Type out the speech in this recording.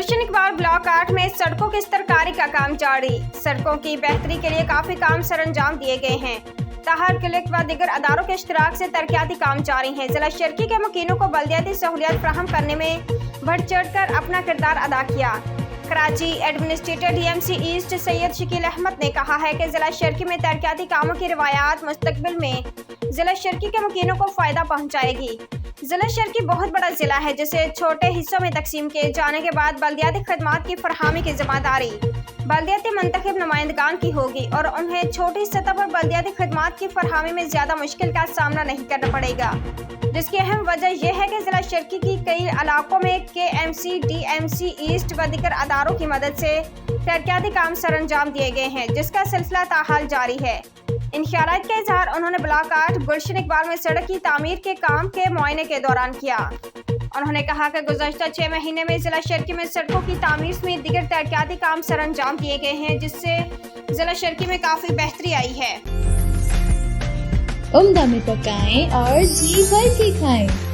गुलशन Iqbal block 8 में सड़कों की स्तरकारी का काम जारी। सड़कों की बेहतरी के लिए काफी काम सरअंजाम दिए गए हैं। ताहर कलेक्ट व दीगर अदारों के इश्तराक से तरक्याती काम जारी हैं। जिला शर्की के मुकीनों को बल्दियाती सहूलियात फराहम करने में बढ़ चढ़ कर अपना किरदार अदा किया। Karachi administrator DMC east Syed Shakeel Ahmed ने कहा है कि जिला शर्की में तरक्याती कामों की रिवायात मुस्तकबिल में जिला शर्की के मुकीनों को फायदा पहुंचाएगी। जिला शर्की बहुत बड़ा जिला है जिसे छोटे हिस्सों में तकसीम किए जाने के बाद बल्दियाती खदमात की फरहमी की जिम्मेदारी बल्दियाती मुंतखब नुमाइंदगान की होगी और उन्हें छोटी सतह पर बल्दियाती खदमात की फरहमी में ज्यादा मुश्किल का सामना नहीं करना पड़ेगा, जिसकी अहम वजह यह है कि जिला शर्की की कई इलाकों में केएमसी, डीएमसी ईस्ट व दीगर अदारों की मदद से तरक्याती काम सरअंजाम दिए गए हैं, जिसका सिलसिला ताहाल जारी है। इन ख्यालात का इजहार उन्होंने ब्लॉक 8 गुलशन इकबाल में सड़क की तामीर के काम के मुआयने के दौरान किया। उन्होंने कहा कि गुज़श्ता 6 महीने में जिला शर्की में सड़कों की तामीर में दीगर तरक्याती काम सरअंजाम दिए गए हैं, जिससे जिला शर्की में काफी बेहतरी आई है। उम्दा में पकाएं और जी भर के खाएं।